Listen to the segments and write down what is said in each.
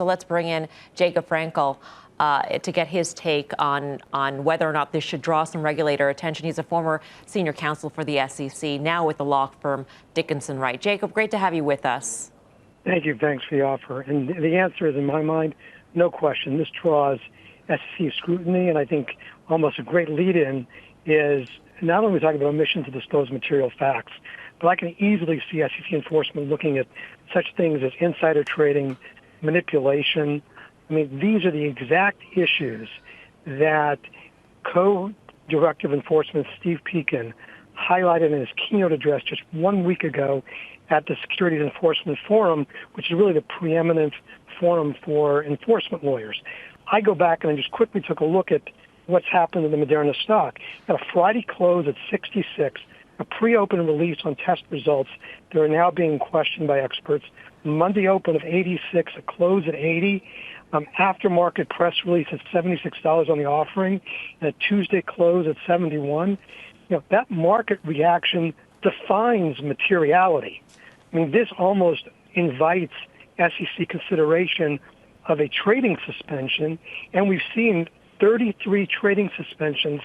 So let's bring in Jacob Frankel to get his take on whether or not this should draw some regulator attention. He's a former senior counsel for the SEC, now with the law firm Dickinson Wright. Jacob, great to have you with us. Thank you. Thanks for the offer. And the answer is, in my mind, no question. This draws SEC scrutiny, and I think almost a great lead-in is not only talking about omission to disclose material facts, but I can easily see SEC enforcement looking at such things as insider trading, manipulation. I mean, these are the exact issues that co-director of enforcement Steve Pekin highlighted in his keynote address just 1 week ago at the Securities Enforcement Forum, which is really the preeminent forum for enforcement lawyers. I go back and I just quickly took a look at what's happened to the Moderna stock. At a Friday close at 66, a pre-open release on test results that are now being questioned by experts. Monday open of 86, a close at 80. Aftermarket press release at $76 on the offering, and a Tuesday close at 71. That market reaction defines materiality. I mean, this almost invites SEC consideration of a trading suspension, and we've seen 33 trading suspensions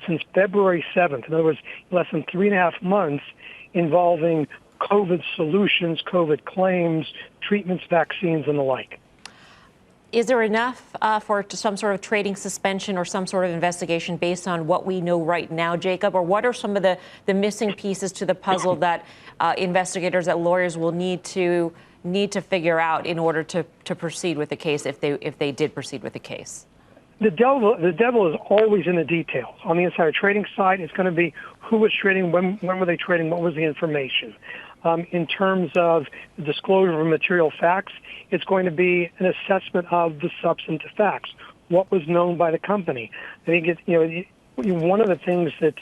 since February 7th. In other words, less than 3.5 months involving COVID solutions, COVID claims, treatments, vaccines, and the like. Is there enough for some sort of trading suspension or some sort of investigation based on what we know right now, Jacob? Or what are some of the missing pieces to the puzzle that investigators, that lawyers will need to figure out in order to proceed with the case if they did proceed with the case? The devil is always in the details. On the insider trading side, it's going to be who was trading, when were they trading, what was the information. In terms of the disclosure of material facts, it's going to be an assessment of the substantive facts. What was known by the company? I think one of the things that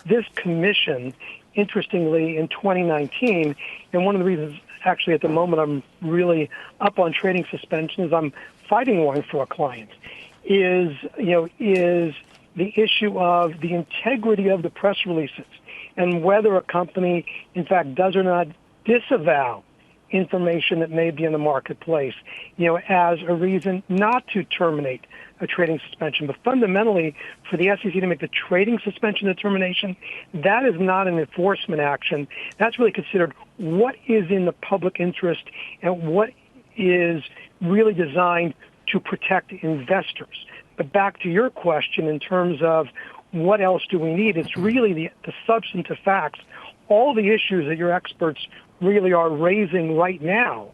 this commission, interestingly, in 2019, and one of the reasons actually at the moment I'm really up on trading suspensions, I'm fighting one for a client, is the issue of the integrity of the press releases and whether a company, in fact, does or not disavow information that may be in the marketplace, as a reason not to terminate a trading suspension. But fundamentally, for the SEC to make the trading suspension determination, that is not an enforcement action. That's really considered what is in the public interest and what is really designed to protect investors. But back to your question in terms of what else do we need, it's really the substantive facts, all the issues that your experts really are raising right now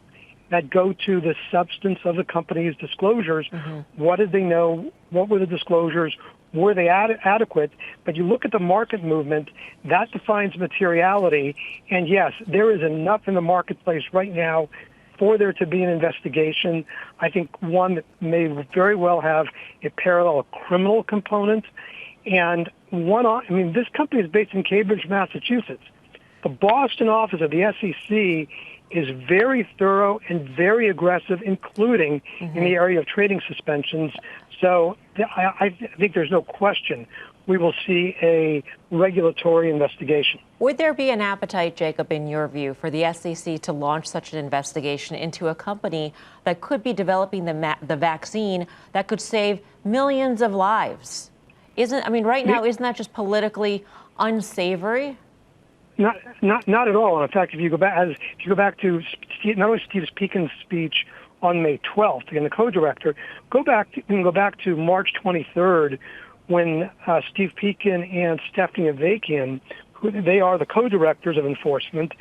that go to the substance of the company's disclosures. Mm-hmm. What did they know? What were the disclosures? Were they adequate? But you look at the market movement, that defines materiality. And yes, there is enough in the marketplace right now for there to be an investigation. I think one that may very well have a parallel criminal component. And this company is based in Cambridge, Massachusetts. The Boston office of the SEC is very thorough and very aggressive, including in the area of trading suspensions. So I think there's no question we will see a regulatory investigation. Would there be an appetite, Jacob, in your view, for the SEC to launch such an investigation into a company that could be developing the vaccine that could save millions of lives? Right now, isn't that just politically unsavory? Not at all. In fact, if you go back to not only Steve Pekin's speech on May 12th, again, the co-director, you can go back to March 23rd when Steve Pekin and Stephanie Avakian, who they are the co-directors of enforcement,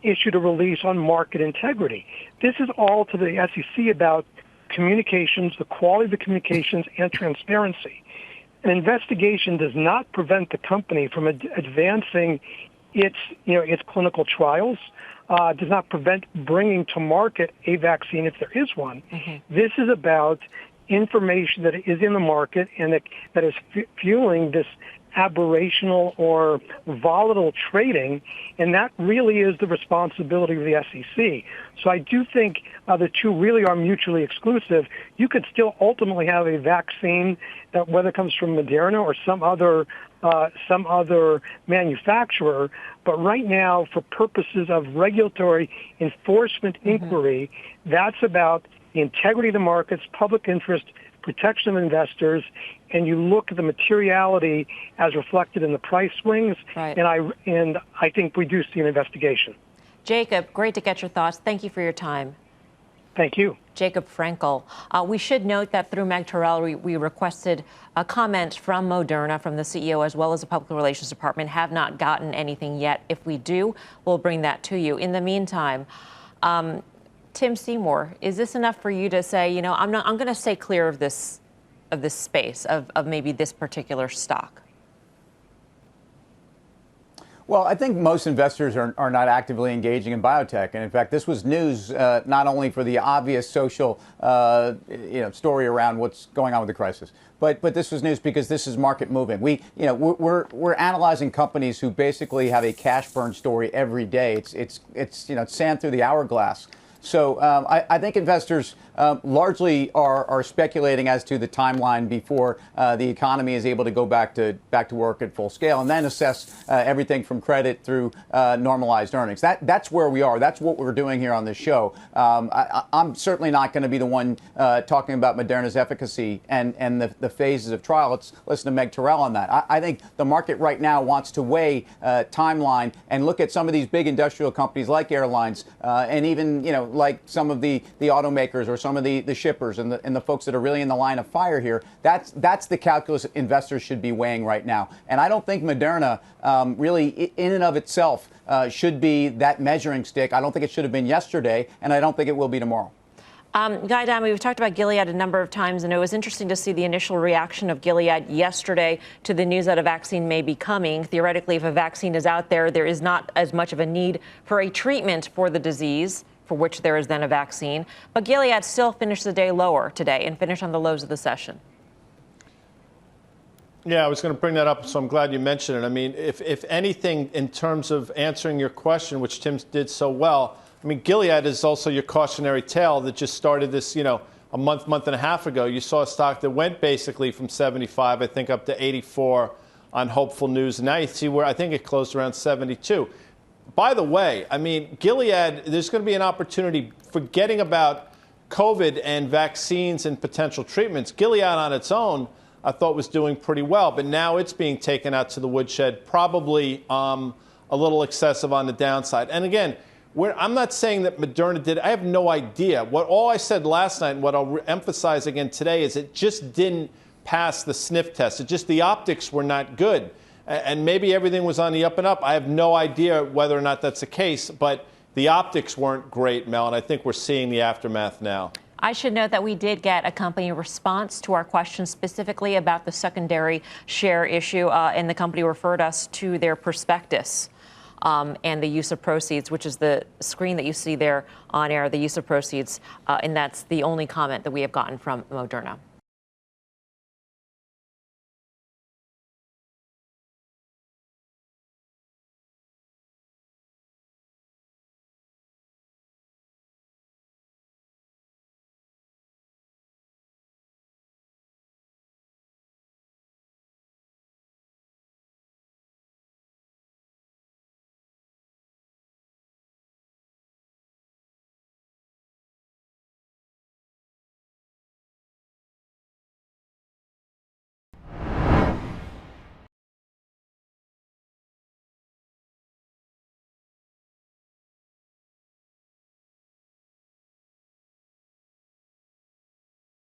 issued a release on market integrity. This is all to the SEC about communications, the quality of the communications, and transparency. An investigation does not prevent the company from advancing its clinical trials, does not prevent bringing to market a vaccine if there is one. Mm-hmm. This is about information that is in the market and that is fueling this aberrational or volatile trading, and that really is the responsibility of the SEC. So I do think the two really are mutually exclusive. You could still ultimately have a vaccine that, whether it comes from Moderna or some other manufacturer, but right now, for purposes of regulatory enforcement inquiry, that's about the integrity of the markets, public interest, protection of investors, and you look at the materiality as reflected in the price swings, right. and I think we do see an investigation. Jacob, great to get your thoughts. Thank you for your time. Thank you. Jacob Frankel. We should note that through Meg Terrell, we requested a comment from Moderna, from the CEO, as well as the Public Relations Department. Have not gotten anything yet. If we do, we'll bring that to you. In the meantime, Tim Seymour, is this enough for you to say, you know, I'm going to stay clear of this space, of maybe this particular stock? Well, I think most investors are not actively engaging in biotech, and in fact, this was news not only for the obvious social, story around what's going on with the crisis, but this was news because this is market moving. We're analyzing companies who basically have a cash burn story every day. It's sand through the hourglass. So I think investors largely are speculating as to the timeline before the economy is able to go back to work at full scale, and then assess everything from credit through normalized earnings. That's where we are. That's what we're doing here on this show. I'm certainly not going to be the one talking about Moderna's efficacy and the phases of trial. Let's listen to Meg Terrell on that. I think the market right now wants to weigh timeline and look at some of these big industrial companies like airlines and even like some of the automakers or some of the shippers and the folks that are really in the line of fire here. That's the calculus investors should be weighing right now. And I don't think Moderna really in and of itself should be that measuring stick. I don't think it should have been yesterday, and I don't think it will be tomorrow. Guy Adami, we've talked about Gilead a number of times, and it was interesting to see the initial reaction of Gilead yesterday to the news that a vaccine may be coming. Theoretically, if a vaccine is out there, there is not as much of a need for a treatment for the disease, for which there is then a vaccine. But Gilead still finished the day lower today and finished on the lows of the session. Yeah, I was going to bring that up, so I'm glad you mentioned it. I mean, if anything, in terms of answering your question, which Tim did so well, I mean, Gilead is also your cautionary tale that just started this, a month and a half ago. You saw a stock that went basically from 75, I think, up to 84 on hopeful news. And now you see where I think it closed around 72. By the way, I mean, Gilead, there's going to be an opportunity, forgetting about COVID and vaccines and potential treatments. Gilead on its own, I thought, was doing pretty well. But now it's being taken out to the woodshed, probably a little excessive on the downside. And again, I'm not saying that Moderna did. I have no idea. All I said last night and what I'll emphasize again today is it just didn't pass the sniff test. The optics were not good. And maybe everything was on the up and up. I have no idea whether or not that's the case, but the optics weren't great, Mel, and I think we're seeing the aftermath now. I should note that we did get a company response to our question specifically about the secondary share issue, and the company referred us to their prospectus and the use of proceeds, which is the screen that you see there on air, the use of proceeds, and that's the only comment that we have gotten from Moderna.